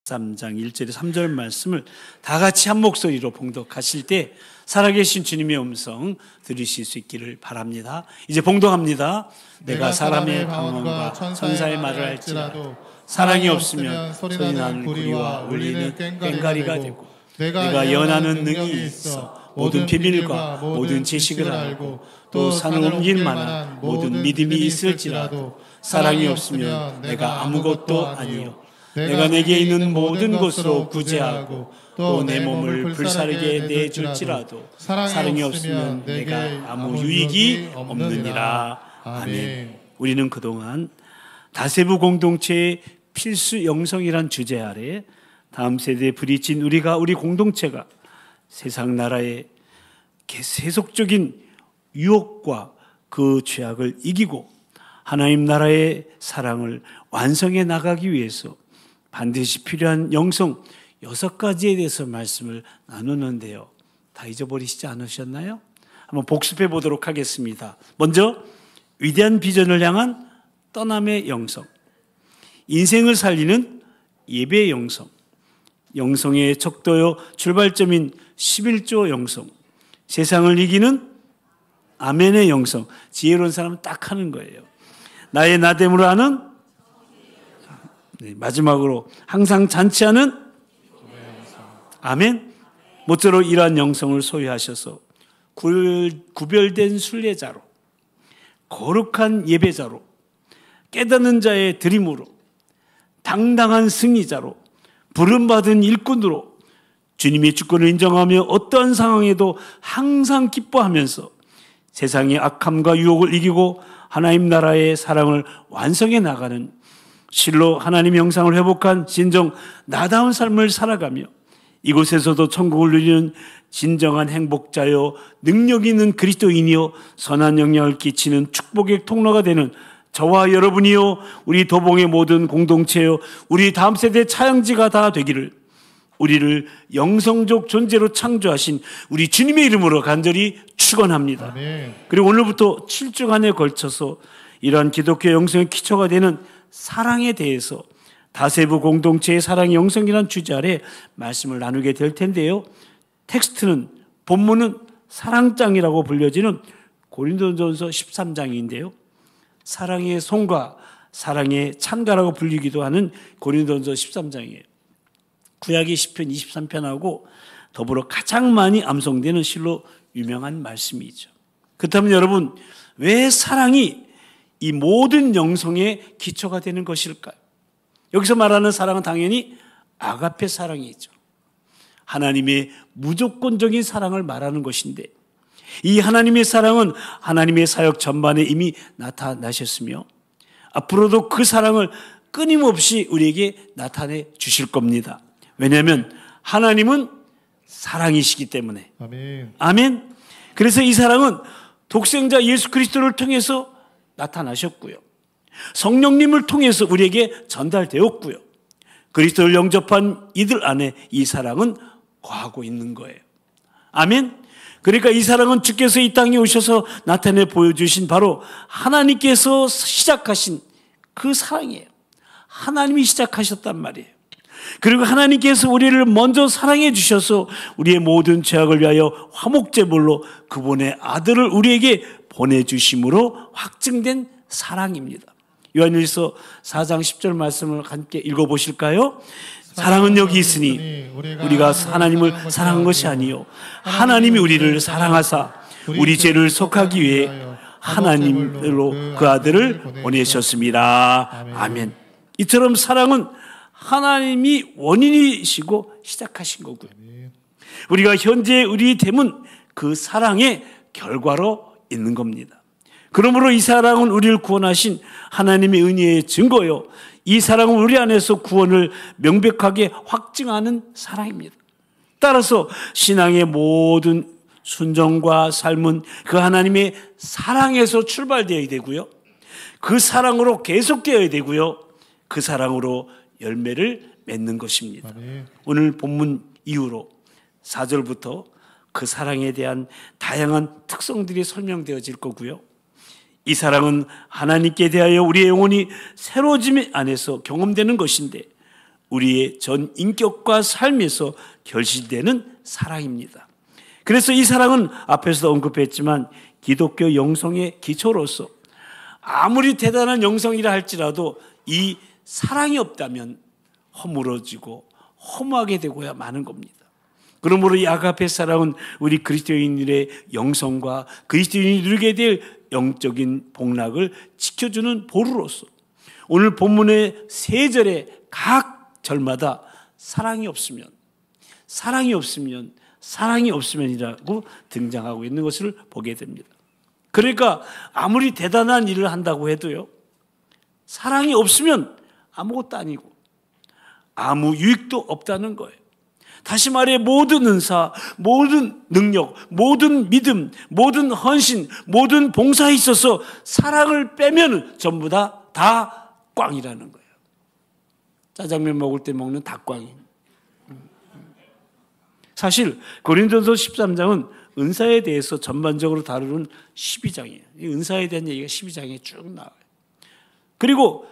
13장 1절에 3절 말씀을 다 같이 한 목소리로 봉독하실 때 살아계신 주님의 음성 들으실 수 있기를 바랍니다. 이제 봉독합니다. 내가 사람의 방언과 천사의 말을 할지라도 사랑이 없으면 소리나는 구리와 울리는 꽹과리가 되고 내가 연하는 능이 있어 모든 비밀과 모든 지식을 알고 또 산을 옮길 만한 모든 믿음이 있을지라도 사랑이 없으면 내가 아무것도 아니요 내가 내게 있는 모든 것으로 구제하고 또 내 몸을 불사르게 내줄지라도 사랑이 없으면 내가 아무 유익이 없느니라. 아멘. 우리는 그동안 다세부 공동체의 필수 영성이란 주제 아래 다음 세대에 부딪힌 우리 공동체가 세상 나라의 세속적인 유혹과 그 죄악을 이기고 하나님 나라의 사랑을 완성해 나가기 위해서 반드시 필요한 영성 6가지에 대해서 말씀을 나누는데요. 다 잊어버리시지 않으셨나요? 한번 복습해 보도록 하겠습니다. 먼저 위대한 비전을 향한 떠남의 영성, 인생을 살리는 예배의 영성, 영성의 척도요 출발점인 11조 영성, 세상을 이기는 아멘의 영성. 지혜로운 사람은 딱 하는 거예요. 나의 나됨으로 하는, 마지막으로 항상 잔치하는 아멘. 모쪼록 이러한 영성을 소유하셔서 구별된 순례자로, 거룩한 예배자로, 깨닫는 자의 드림으로, 당당한 승리자로, 부름받은 일꾼으로 주님의 주권을 인정하며 어떠한 상황에도 항상 기뻐하면서 세상의 악함과 유혹을 이기고 하나님 나라의 사랑을 완성해 나가는 실로 하나님의 형상을 회복한 진정 나다운 삶을 살아가며 이곳에서도 천국을 누리는 진정한 행복자요 능력 있는 그리스도인이요 선한 영향을 끼치는 축복의 통로가 되는 저와 여러분이요 우리 도봉의 모든 공동체요 우리 다음 세대 차양지가 다 되기를 우리를 영성적 존재로 창조하신 우리 주님의 이름으로 간절히 축원합니다. 아멘. 그리고 오늘부터 7주간에 걸쳐서 이러한 기독교 영성의 기초가 되는 사랑에 대해서 다세부 공동체의 사랑의 영성이라는 주제 아래 말씀을 나누게 될 텐데요. 텍스트는 본문은 사랑장이라고 불려지는 고린도전서 13장인데요. 사랑의 송가, 사랑의 찬가라고 불리기도 하는 고린도전서 13장이에요. 구약의 시편 23편하고 더불어 가장 많이 암송되는 실로 유명한 말씀이죠. 그렇다면 여러분, 왜 사랑이 이 모든 영성의 기초가 되는 것일까요? 여기서 말하는 사랑은 당연히 아가페 사랑이죠. 하나님의 무조건적인 사랑을 말하는 것인데 이 하나님의 사랑은 하나님의 사역 전반에 이미 나타나셨으며 앞으로도 그 사랑을 끊임없이 우리에게 나타내 주실 겁니다. 왜냐하면 하나님은 사랑이시기 때문에. 아멘. 아멘. 그래서 이 사랑은 독생자 예수 그리스도를 통해서 나타나셨고요. 성령님을 통해서 우리에게 전달되었고요. 그리스도를 영접한 이들 안에 이 사랑은 거하고 있는 거예요. 아멘. 그러니까 이 사랑은 주께서 이 땅에 오셔서 나타내 보여주신 바로 하나님께서 시작하신 그 사랑이에요. 하나님이 시작하셨단 말이에요. 그리고 하나님께서 우리를 먼저 사랑해 주셔서 우리의 모든 죄악을 위하여 화목제물로 그분의 아들을 우리에게 보내주심으로 확증된 사랑입니다. 요한일서 4장 10절 말씀을 함께 읽어보실까요? 사랑은 여기 있으니 우리가 하나님을 사랑한 것이 아니요 하나님이 우리를 사랑하사 우리 죄를 속하기 위해 하나님으로 그 아들을 보내셨습니다. 아멘. 이처럼 사랑은 하나님이 원인이시고 시작하신 거고요. 우리가 현재 우리 됨은 그 사랑의 결과로 있는 겁니다. 그러므로 이 사랑은 우리를 구원하신 하나님의 은혜의 증거요. 이 사랑은 우리 안에서 구원을 명백하게 확증하는 사랑입니다. 따라서 신앙의 모든 순종과 삶은 그 하나님의 사랑에서 출발되어야 되고요. 그 사랑으로 계속되어야 되고요. 그 사랑으로 열매를 맺는 것입니다. 오늘 본문 이후로 4절부터 그 사랑에 대한 다양한 특성들이 설명되어질 거고요. 이 사랑은 하나님께 대하여 우리의 영혼이 새로워짐 안에서 경험되는 것인데 우리의 전 인격과 삶에서 결실되는 사랑입니다. 그래서 이 사랑은 앞에서도 언급했지만 기독교 영성의 기초로서 아무리 대단한 영성이라 할지라도 이 사랑이 없다면 허물어지고 허무하게 되고야 마는 겁니다. 그러므로 이 아가페 사랑은 우리 그리스도인들의 영성과 그리스도인이 누리게 될 영적인 복락을 지켜주는 보루로서 오늘 본문의 3절에 각 절마다 사랑이 없으면이라고 등장하고 있는 것을 보게 됩니다. 그러니까 아무리 대단한 일을 한다고 해도요, 사랑이 없으면 아무것도 아니고 아무 유익도 없다는 거예요. 다시 말해 모든 은사, 모든 능력, 모든 믿음, 모든 헌신, 모든 봉사에 있어서 사랑을 빼면 전부 다 꽝이라는 거예요. 짜장면 먹을 때 먹는 닭꽝이. 사실 고린도서 13장은 은사에 대해서 전반적으로 다루는 12장이에요. 이 은사에 대한 얘기가 12장에 쭉 나와요. 그리고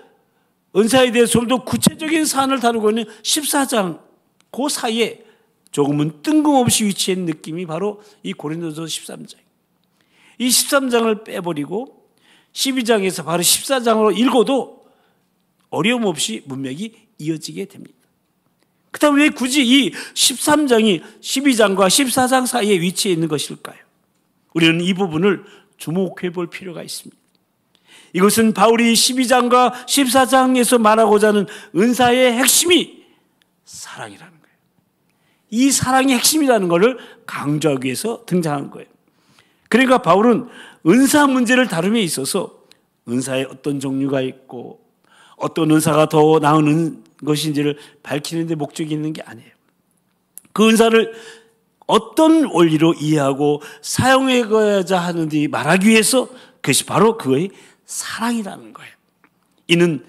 은사에 대해서 좀 더 구체적인 사안을 다루고 있는 14장 그 사이에 조금은 뜬금없이 위치한 느낌이 바로 이 고린도서 13장. 이 13장을 빼버리고 12장에서 바로 14장으로 읽어도 어려움 없이 문맥이 이어지게 됩니다. 그 다음 왜 굳이 이 13장이 12장과 14장 사이에 위치해 있는 것일까요? 우리는 이 부분을 주목해 볼 필요가 있습니다. 이것은 바울이 12장과 14장에서 말하고자 하는 은사의 핵심이 사랑이라는 거예요. 이 사랑이 핵심이라는 것을 강조하기 위해서 등장한 거예요. 그러니까 바울은 은사 문제를 다룸에 있어서 은사의 어떤 종류가 있고 어떤 은사가 더 나은 것인지를 밝히는 데 목적이 있는 게 아니에요. 그 은사를 어떤 원리로 이해하고 사용해야자 하는지 말하기 위해서 그것이 바로 그의 사랑이라는 거예요. 이는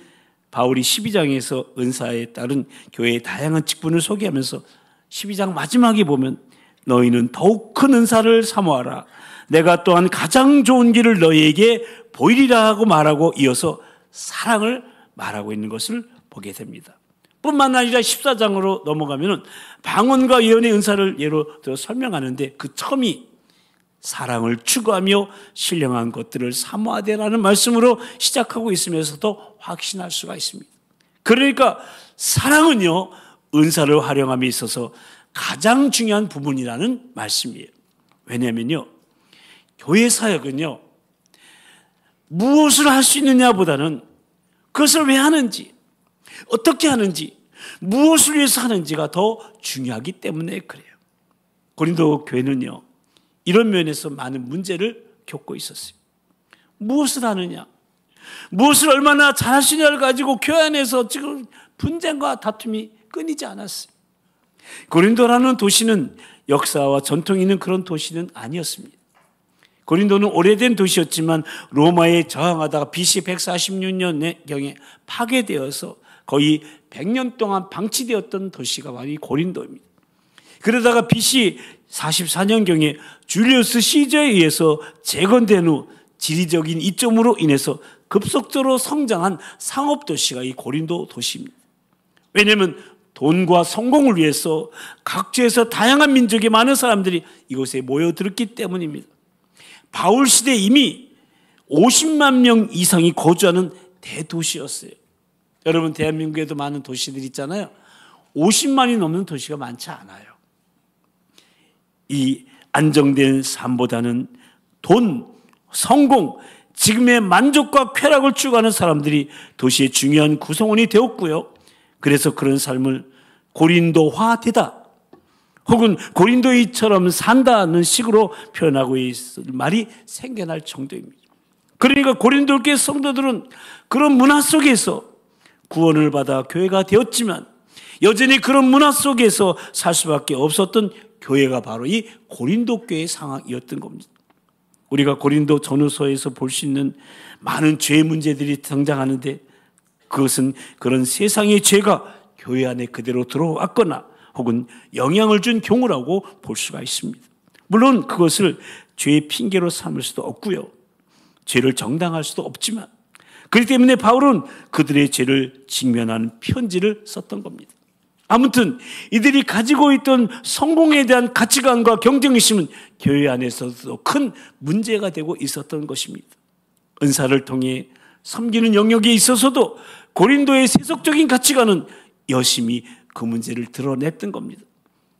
바울이 12장에서 은사에 따른 교회의 다양한 직분을 소개하면서 12장 마지막에 보면 너희는 더욱 큰 은사를 사모하라. 내가 또한 가장 좋은 길을 너희에게 보이리라 하고 말하고 이어서 사랑을 말하고 있는 것을 보게 됩니다. 뿐만 아니라 14장으로 넘어가면 방언과 예언의 은사를 예로 들어 설명하는데 그 처음이 사랑을 추구하며 신령한 것들을 사모하되라는 말씀으로 시작하고 있으면서도 확신할 수가 있습니다. 그러니까 사랑은요, 은사를 활용함에 있어서 가장 중요한 부분이라는 말씀이에요. 왜냐하면요, 교회 사역은요, 무엇을 할 수 있느냐보다는 그것을 왜 하는지, 어떻게 하는지, 무엇을 위해서 하는지가 더 중요하기 때문에 그래요. 고린도 교회는요, 이런 면에서 많은 문제를 겪고 있었어요. 무엇을 하느냐, 무엇을 얼마나 잘할 수 있냐를 가지고 교회 안에서 지금 분쟁과 다툼이 끊이지 않았어요. 고린도라는 도시는 역사와 전통이 있는 그런 도시는 아니었습니다. 고린도는 오래된 도시였지만 로마에 저항하다가 BC 146년경에 파괴되어서 거의 100년 동안 방치되었던 도시가 바로 이 고린도입니다. 그러다가 BC 44년경에 줄리우스 시저에 의해서 재건된 후 지리적인 이점으로 인해서 급속도로 성장한 상업도시가 이 고린도 도시입니다. 왜냐하면 돈과 성공을 위해서 각지에서 다양한 민족의 많은 사람들이 이곳에 모여들었기 때문입니다. 바울 시대에 이미 50만 명 이상이 거주하는 대도시였어요. 여러분, 대한민국에도 많은 도시들이 있잖아요. 50만이 넘는 도시가 많지 않아요. 이 안정된 삶보다는 돈, 성공, 지금의 만족과 쾌락을 추구하는 사람들이 도시의 중요한 구성원이 되었고요. 그래서 그런 삶을 고린도화되다 혹은 고린도이처럼 산다는 식으로 표현하고 있을 말이 생겨날 정도입니다. 그러니까 고린도교회 성도들은 그런 문화 속에서 구원을 받아 교회가 되었지만 여전히 그런 문화 속에서 살 수밖에 없었던 교회가 바로 이 고린도 교회의 상황이었던 겁니다. 우리가 고린도 전후서에서 볼 수 있는 많은 죄 문제들이 등장하는데 그것은 그런 세상의 죄가 교회 안에 그대로 들어왔거나 혹은 영향을 준 경우라고 볼 수가 있습니다. 물론 그것을 죄의 핑계로 삼을 수도 없고요. 죄를 정당할 수도 없지만 그렇기 때문에 바울은 그들의 죄를 직면하는 편지를 썼던 겁니다. 아무튼 이들이 가지고 있던 성공에 대한 가치관과 경쟁심은 교회 안에서도 큰 문제가 되고 있었던 것입니다. 은사를 통해 섬기는 영역에 있어서도 고린도의 세속적인 가치관은 열심히 그 문제를 드러냈던 겁니다.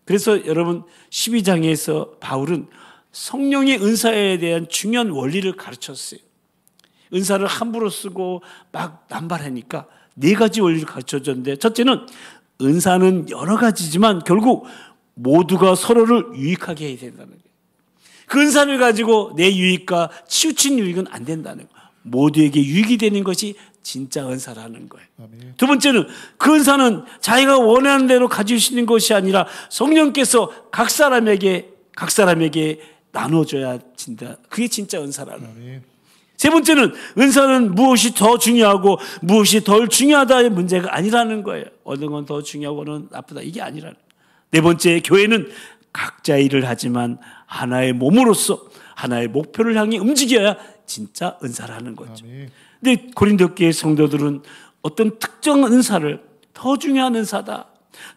그래서 여러분 12장에서 바울은 성령의 은사에 대한 중요한 원리를 가르쳤어요. 은사를 함부로 쓰고 막 남발하니까 4가지 원리를 가르쳐줬는데, 첫째는 은사는 여러 가지지만 결국 모두가 서로를 유익하게 해야 된다는 거예요. 그 은사를 가지고 내 유익과 치우친 유익은 안 된다는 거예요. 모두에게 유익이 되는 것이 진짜 은사라는 거예요. 아멘. 두 번째는 그 은사는 자기가 원하는 대로 가질 수 있는 것이 아니라 성령께서 각 사람에게 나눠줘야 진다. 그게 진짜 은사라는 거예요. 아멘. 세 번째는 은사는 무엇이 더 중요하고 무엇이 덜 중요하다의 문제가 아니라는 거예요. 어느 건 더 중요하고 어느 건 나쁘다, 이게 아니라는 거예요. 네 번째, 교회는 각자 일을 하지만 하나의 몸으로서 하나의 목표를 향해 움직여야 진짜 은사라는 거죠. 근데 고린도 교회 성도들은 어떤 특정 은사를 더 중요한 은사다,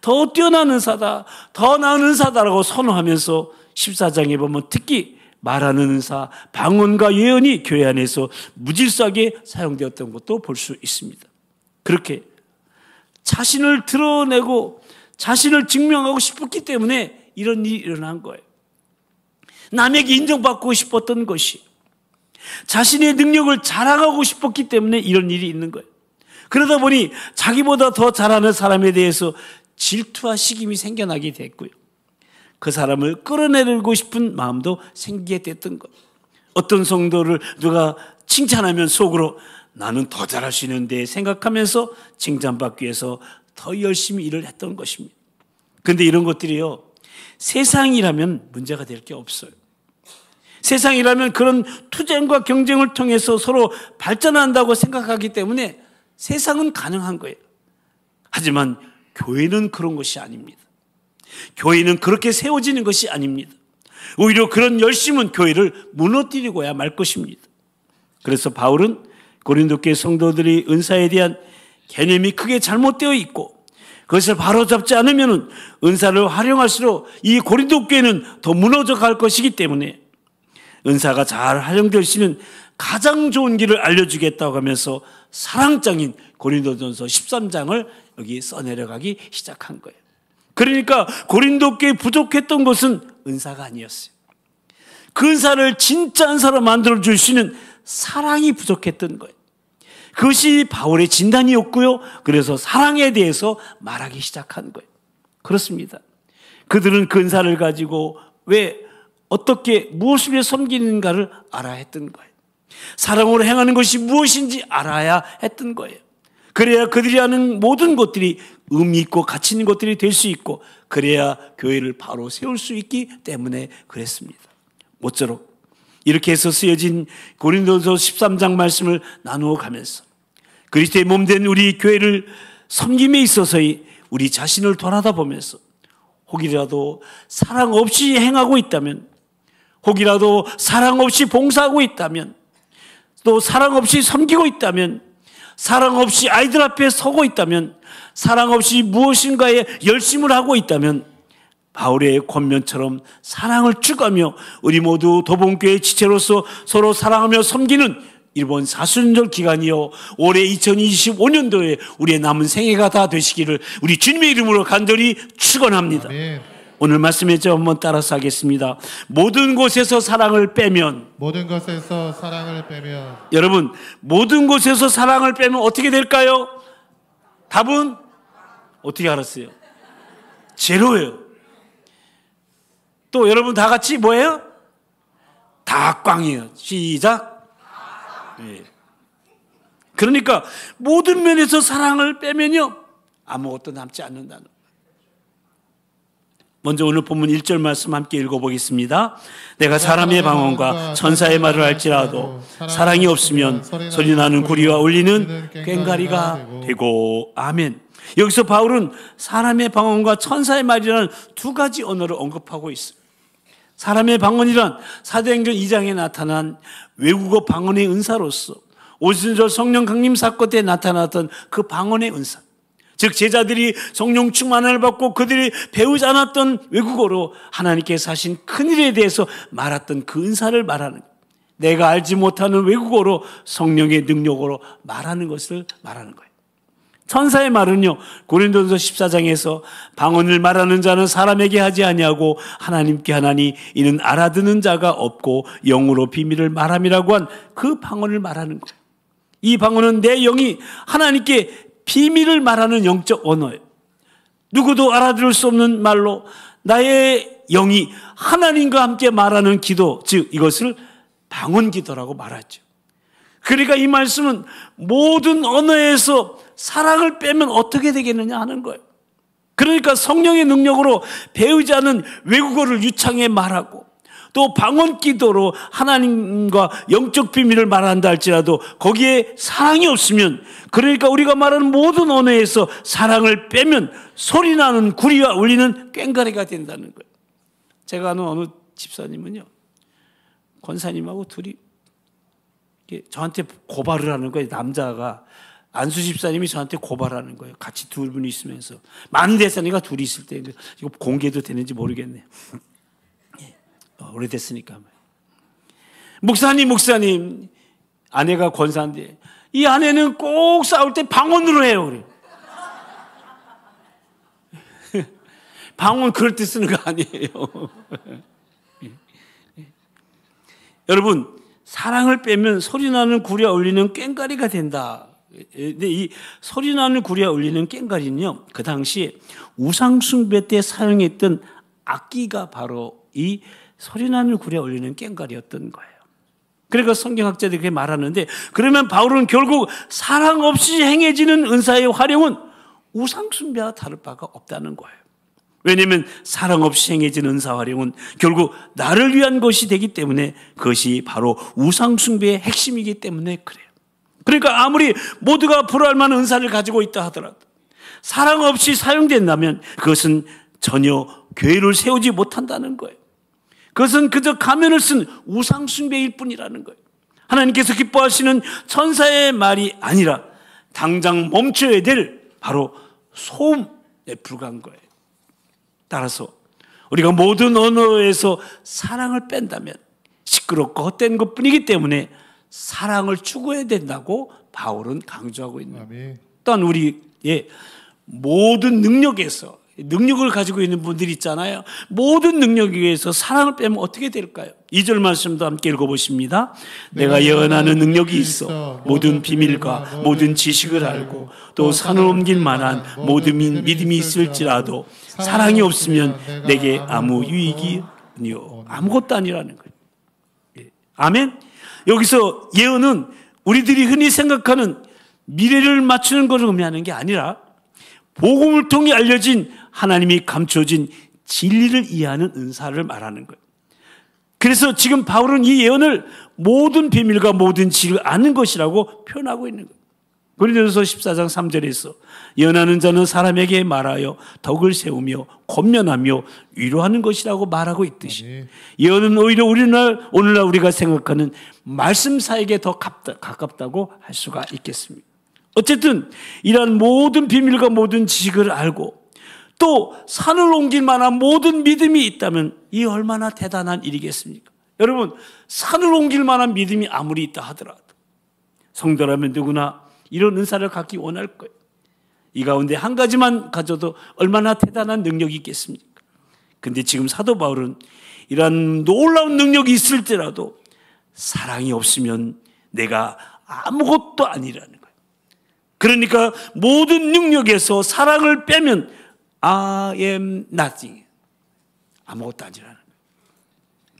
더 뛰어난 은사다, 더 나은 은사다라고 선호하면서 14장에 보면 특히 말하는 은사, 방언과 예언이 교회 안에서 무질서하게 사용되었던 것도 볼 수 있습니다. 그렇게 자신을 드러내고 자신을 증명하고 싶었기 때문에 이런 일이 일어난 거예요. 남에게 인정받고 싶었던 것이, 자신의 능력을 자랑하고 싶었기 때문에 이런 일이 있는 거예요. 그러다 보니 자기보다 더 잘하는 사람에 대해서 질투와 시김이 생겨나게 됐고요. 그 사람을 끌어내리고 싶은 마음도 생기게 됐던 것. 어떤 성도를 누가 칭찬하면 속으로 나는 더 잘할 수 있는데 생각하면서 칭찬받기 위해서 더 열심히 일을 했던 것입니다. 그런데 이런 것들이요, 세상이라면 문제가 될 게 없어요. 세상이라면 그런 투쟁과 경쟁을 통해서 서로 발전한다고 생각하기 때문에 세상은 가능한 거예요. 하지만 교회는 그런 것이 아닙니다. 교회는 그렇게 세워지는 것이 아닙니다. 오히려 그런 열심은 교회를 무너뜨리고야 말 것입니다. 그래서 바울은 고린도 교회 성도들이 은사에 대한 개념이 크게 잘못되어 있고 그것을 바로잡지 않으면 은사를 활용할수록 이 고린도 교회는 더 무너져 갈 것이기 때문에 은사가 잘 활용될 수 있는 가장 좋은 길을 알려주겠다고 하면서 사랑장인 고린도전서 13장을 여기 써내려가기 시작한 거예요. 그러니까 고린도 교회에 부족했던 것은 은사가 아니었어요. 그 은사를 진짜 은사로 만들어줄 수 있는 사랑이 부족했던 거예요. 그것이 바울의 진단이었고요. 그래서 사랑에 대해서 말하기 시작한 거예요. 그렇습니다. 그들은 그 은사를 가지고 왜 어떻게 무엇을 위해 섬기는가를 알아야 했던 거예요. 사랑으로 행하는 것이 무엇인지 알아야 했던 거예요. 그래야 그들이 하는 모든 것들이 의미 있고 가치 있는 것들이 될 수 있고, 그래야 교회를 바로 세울 수 있기 때문에 그랬습니다. 모쪼록 이렇게 해서 쓰여진 고린도서 13장 말씀을 나누어 가면서 그리스도의 몸된 우리 교회를 섬김에 있어서의 우리 자신을 돌아다 보면서 혹이라도 사랑 없이 행하고 있다면, 혹이라도 사랑 없이 봉사하고 있다면, 또 사랑 없이 섬기고 있다면, 사랑 없이 아이들 앞에 서고 있다면, 사랑 없이 무엇인가에 열심을 하고 있다면 바울의 권면처럼 사랑을 추구하며 우리 모두 도봉교회 지체로서 서로 사랑하며 섬기는 이번 사순절 기간이요, 올해 2025년도에 우리의 남은 생애가 다 되시기를 우리 주님의 이름으로 간절히 축원합니다. 아멘. 오늘 말씀에 좀 한번 따라서 하겠습니다. 모든 곳에서 사랑을 빼면, 여러분, 모든 곳에서 사랑을 빼면 어떻게 될까요? 답은 어떻게 알았어요? 제로예요. 또 여러분 다 같이 뭐예요? 다 꽝이에요. 시작. 네. 그러니까 모든 면에서 사랑을 빼면요, 아무것도 남지 않는다는 거예요. 먼저 오늘 본문 1절 말씀 함께 읽어보겠습니다. 내가 사람의 방언과 천사의 말을 할지라도 사랑이 없으면 소리나는 구리와 울리는 꽹과리가 되고. 아멘. 여기서 바울은 사람의 방언과 천사의 말이라는 두 가지 언어를 언급하고 있어요. 사람의 방언이란 사도행전 2장에 나타난 외국어 방언의 은사로서 오순절 성령 강림 사건 때 나타났던 그 방언의 은사, 즉 제자들이 성령 충만을 받고 그들이 배우지 않았던 외국어로 하나님께서 하신 큰일에 대해서 말했던 그 은사를 말하는 거예요. 내가 알지 못하는 외국어로 성령의 능력으로 말하는 것을 말하는 거예요. 천사의 말은요, 고린도전서 14장에서 방언을 말하는 자는 사람에게 하지 아니하고 하나님께 하나니 이는 알아듣는 자가 없고 영으로 비밀을 말함이라고 한 그 방언을 말하는 거예요. 이 방언은 내 영이 하나님께 비밀을 말하는 영적 언어예요. 누구도 알아들을 수 없는 말로 나의 영이 하나님과 함께 말하는 기도, 즉 이것을 방언 기도라고 말하죠. 그러니까 이 말씀은 모든 언어에서 사랑을 빼면 어떻게 되겠느냐 하는 거예요. 그러니까 성령의 능력으로 배우지 않은 외국어를 유창에 말하고 또 방언 기도로 하나님과 영적 비밀을 말한다 할지라도 거기에 사랑이 없으면, 그러니까 우리가 말하는 모든 언어에서 사랑을 빼면 소리나는 구리와 울리는 꽹과리가 된다는 거예요. 제가 아는 어느 집사님은요, 권사님하고 둘이 저한테 고발을 하는 거예요. 남자가, 안수 집사님이 저한테 고발하는 거예요. 같이 두 분이 있으면서. 많은 대사님과 둘이 있을 때. 이거 공개도 되는지 모르겠네요. 오래됐으니까. 목사님, 아내가 권사인데 이 아내는 꼭 싸울 때 방언으로 해요. 그래. 방언 그럴 때 쓰는 거 아니에요. 여러분, 사랑을 빼면 소리나는 구리와 울리는 꽹과리가 된다. 근데 이 소리나는 구리와 울리는 꽹과리는요, 그 당시에 우상숭배 때 사용했던 악기가 바로 이 소리나는 구리와 울리는 꽹과리였던 거예요. 그러니까 성경학자들이 그렇게 말하는데, 그러면 바울은 결국 사랑 없이 행해지는 은사의 활용은 우상숭배와 다를 바가 없다는 거예요. 왜냐하면 사랑 없이 행해진 은사 활용은 결국 나를 위한 것이 되기 때문에 그것이 바로 우상숭배의 핵심이기 때문에 그래요. 그러니까 아무리 모두가 부러워할 만한 은사를 가지고 있다 하더라도 사랑 없이 사용된다면 그것은 전혀 교회를 세우지 못한다는 거예요. 그것은 그저 가면을 쓴 우상숭배일 뿐이라는 거예요. 하나님께서 기뻐하시는 천사의 말이 아니라 당장 멈춰야 될 바로 소음에 불과한 거예요. 따라서 우리가 모든 언어에서 사랑을 뺀다면 시끄럽고 헛된 것뿐이기 때문에 사랑을 추구해야 된다고 바울은 강조하고 있는 거예요. 또한 우리의 모든 능력에서, 능력을 가지고 있는 분들이 있잖아요. 모든 능력에 의해서 사랑을 빼면 어떻게 될까요? 2절 말씀도 함께 읽어보십니다. 내가 예언하는 능력이 있어 모든 비밀과 모든 지식을 알고 또 산을 옮길 만한 모든 믿음이 있을지라도 사랑이 없으면 내게 아무 유익이 아니요, 아무것도 아니라는 거예요. 아멘. 여기서 예언은 우리들이 흔히 생각하는 미래를 맞추는 것을 의미하는 게 아니라 복음을 통해 알려진 하나님이 감춰진 진리를 이해하는 은사를 말하는 거예요. 그래서 지금 바울은 이 예언을 모든 비밀과 모든 지식을 아는 것이라고 표현하고 있는 거예요. 고린도전서 14장 3절에서 예언하는 자는 사람에게 말하여 덕을 세우며 권면하며 위로하는 것이라고 말하고 있듯이 예언은 오히려 오늘날 우리가 생각하는 말씀사에게 더 가깝다고 할 수가 있겠습니다. 어쨌든 이러한 모든 비밀과 모든 지식을 알고 또 산을 옮길 만한 모든 믿음이 있다면 이 얼마나 대단한 일이겠습니까? 여러분, 산을 옮길 만한 믿음이 아무리 있다 하더라도 성도라면 누구나 이런 은사를 갖기 원할 거예요. 이 가운데 한 가지만 가져도 얼마나 대단한 능력이 있겠습니까? 근데 지금 사도 바울은 이런 놀라운 능력이 있을지라도 사랑이 없으면 내가 아무것도 아니라는 거예요. 그러니까 모든 능력에서 사랑을 빼면 I am nothing. 아무것도 아니라는 거예요.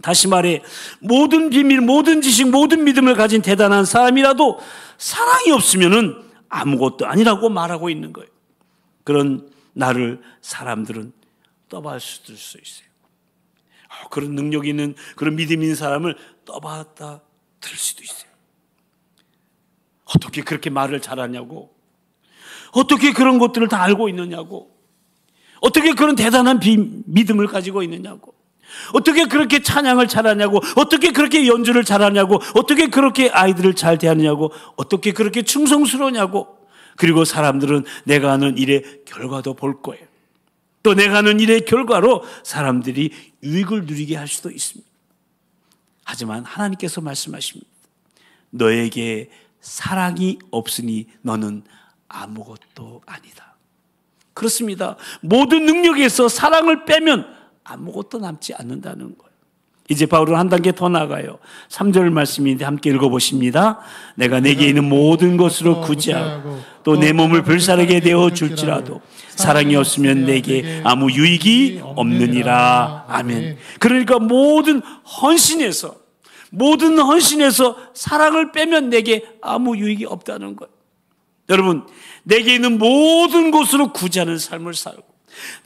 다시 말해 모든 비밀, 모든 지식, 모든 믿음을 가진 대단한 사람이라도 사랑이 없으면 아무것도 아니라고 말하고 있는 거예요. 그런 나를 사람들은 떠받을 수 있어요. 그런 능력 있는, 그런 믿음 있는 사람을 떠받아 들 수도 있어요. 어떻게 그렇게 말을 잘하냐고, 어떻게 그런 것들을 다 알고 있느냐고, 어떻게 그런 대단한 믿음을 가지고 있느냐고, 어떻게 그렇게 찬양을 잘하냐고, 어떻게 그렇게 연주를 잘하냐고, 어떻게 그렇게 아이들을 잘 대하느냐고, 어떻게 그렇게 충성스러우냐고, 그리고 사람들은 내가 하는 일의 결과도 볼 거예요. 또 내가 하는 일의 결과로 사람들이 유익을 누리게 할 수도 있습니다. 하지만 하나님께서 말씀하십니다. 너에게 사랑이 없으니 너는 아무것도 아니다. 그렇습니다. 모든 능력에서 사랑을 빼면 아무것도 남지 않는다는 거예요. 이제 바울은 한 단계 더 나가요. 3절 말씀인데 함께 읽어보십니다. 내가 내게 있는 모든 것으로 구제하고 또 내 몸을 불사르게 되어 줄지라도 사랑이 없으면 내게 아무 유익이 없느니라. 아멘. 그러니까 모든 헌신에서 사랑을 빼면 내게 아무 유익이 없다는 거예요. 여러분, 내게 있는 모든 것으로 구제하는 삶을 살고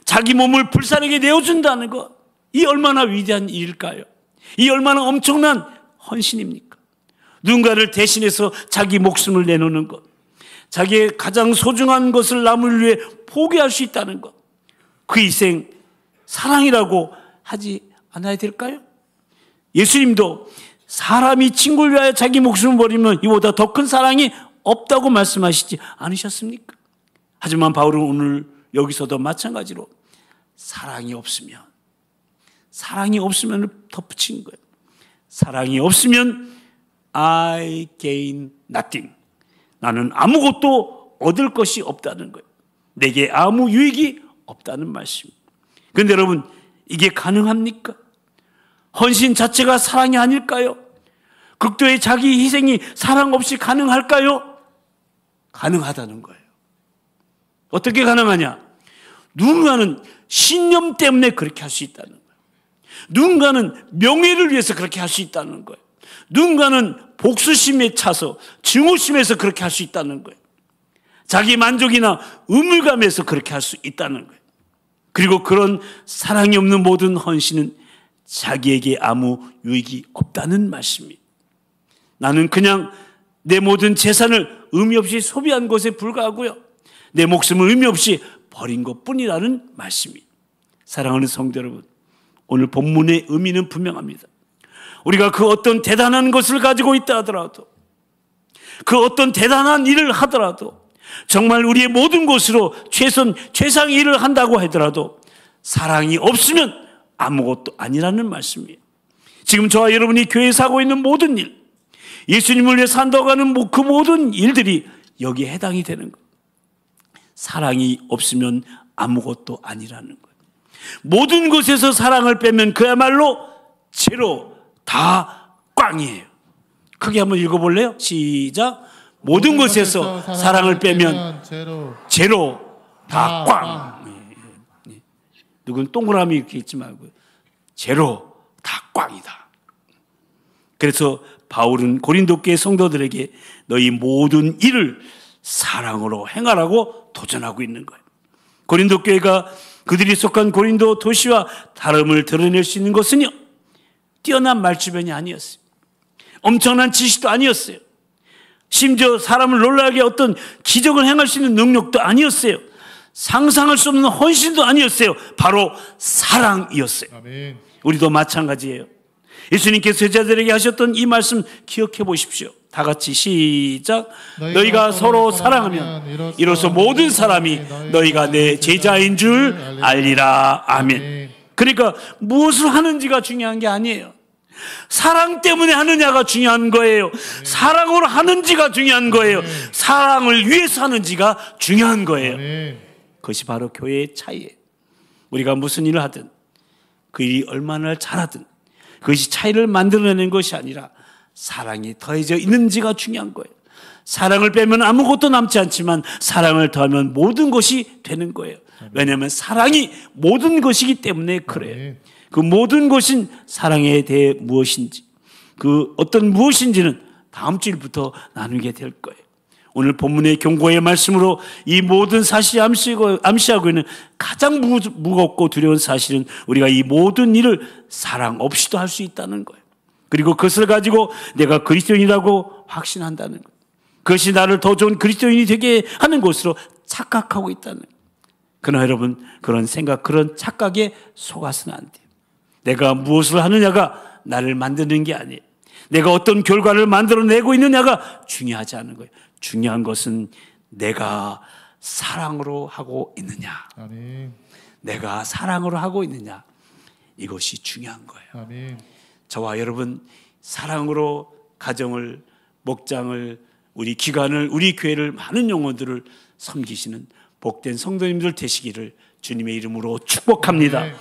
자기 몸을 불사르게 내어준다는 것, 이 얼마나 위대한 일일까요? 이 얼마나 엄청난 헌신입니까? 누군가를 대신해서 자기 목숨을 내놓는 것, 자기의 가장 소중한 것을 남을 위해 포기할 수 있다는 것, 그 희생 사랑이라고 하지 않아야 될까요? 예수님도 사람이 친구를 위하여 자기 목숨을 버리면 이보다 더 큰 사랑이 없다고 말씀하시지 않으셨습니까? 하지만 바울은 오늘 여기서도 마찬가지로 사랑이 없으면 덧붙인 거예요. 사랑이 없으면 I gain nothing. 나는 아무것도 얻을 것이 없다는 거예요. 내게 아무 유익이 없다는 말씀입니다. 그런데 여러분, 이게 가능합니까? 헌신 자체가 사랑이 아닐까요? 극도의 자기 희생이 사랑 없이 가능할까요? 가능하다는 거예요. 어떻게 가능하냐? 누군가는 신념 때문에 그렇게 할 수 있다는 거예요. 누군가는 명예를 위해서 그렇게 할 수 있다는 거예요. 누군가는 복수심에 차서 증오심에서 그렇게 할 수 있다는 거예요. 자기 만족이나 의무감에서 그렇게 할 수 있다는 거예요. 그리고 그런 사랑이 없는 모든 헌신은 자기에게 아무 유익이 없다는 말씀입니다. 나는 그냥 내 모든 재산을 의미 없이 소비한 것에 불과하고요, 내 목숨을 의미 없이 버린 것뿐이라는 말씀입니다. 사랑하는 성도 여러분, 오늘 본문의 의미는 분명합니다. 우리가 그 어떤 대단한 것을 가지고 있다 하더라도, 그 어떤 대단한 일을 하더라도, 정말 우리의 모든 것으로 최상의 일을 한다고 하더라도 사랑이 없으면 아무것도 아니라는 말씀이에요. 지금 저와 여러분이 교회에서 하고 있는 모든 일, 예수님을 위해 산다고 하는 그 모든 일들이 여기에 해당이 되는 거예요. 사랑이 없으면 아무것도 아니라는 거예요. 모든 것에서 사랑을 빼면 그야말로 제로, 다 꽝이에요. 크게 한번 읽어볼래요? 시작. 모든 것에서 사랑을 빼면 제로, 다 꽝. 누군 동그라미 이렇게 있지 말고 제로, 다 꽝이다. 그래서 바울은 고린도 교회 성도들에게 너희 모든 일을 사랑으로 행하라고 도전하고 있는 거예요. 고린도 교회가 그들이 속한 고린도 도시와 다름을 드러낼 수 있는 것은요, 뛰어난 말주변이 아니었어요. 엄청난 지식도 아니었어요. 심지어 사람을 놀라게 어떤 기적을 행할 수 있는 능력도 아니었어요. 상상할 수 없는 헌신도 아니었어요. 바로 사랑이었어요. 아멘. 우리도 마찬가지예요. 예수님께서 제자들에게 하셨던 이 말씀 기억해 보십시오. 다 같이 시작. 너희가 서로 사랑하면 이로써 모든 사람이 너희가 내 제자인 줄 알리라. 아멘. 그러니까 무엇을 하는지가 중요한 게 아니에요. 사랑 때문에 하느냐가 중요한 거예요. 사랑으로 하는지가 중요한 거예요. 사랑을 위해서 하는지가 중요한 거예요. 그것이 바로 교회의 차이예요. 우리가 무슨 일을 하든 그 일이 얼마나 잘하든 그것이 차이를 만들어내는 것이 아니라 사랑이 더해져 있는지가 중요한 거예요. 사랑을 빼면 아무것도 남지 않지만 사랑을 더하면 모든 것이 되는 거예요. 왜냐하면 사랑이 모든 것이기 때문에 그래요. 그 모든 것은 사랑에 대해 무엇인지, 그 어떤 무엇인지는 다음 주일부터 나누게 될 거예요. 오늘 본문의 경고의 말씀으로 이 모든 사실이 암시하고 있는 가장 무겁고 두려운 사실은 우리가 이 모든 일을 사랑 없이도 할 수 있다는 거예요. 그리고 그것을 가지고 내가 그리스도인이라고 확신한다는 거예요. 그것이 나를 더 좋은 그리스도인이 되게 하는 것으로 착각하고 있다는 거예요. 그러나 여러분, 그런 생각, 그런 착각에 속아서는 안 돼요. 내가 무엇을 하느냐가 나를 만드는 게 아니에요. 내가 어떤 결과를 만들어내고 있느냐가 중요하지 않은 거예요. 중요한 것은 내가 사랑으로 하고 있느냐? 아멘. 내가 사랑으로 하고 있느냐? 이것이 중요한 거예요. 아멘. 저와 여러분 사랑으로 가정을, 목장을, 우리 기관을, 우리 교회를, 많은 영혼들을 섬기시는 복된 성도님들 되시기를 주님의 이름으로 축복합니다.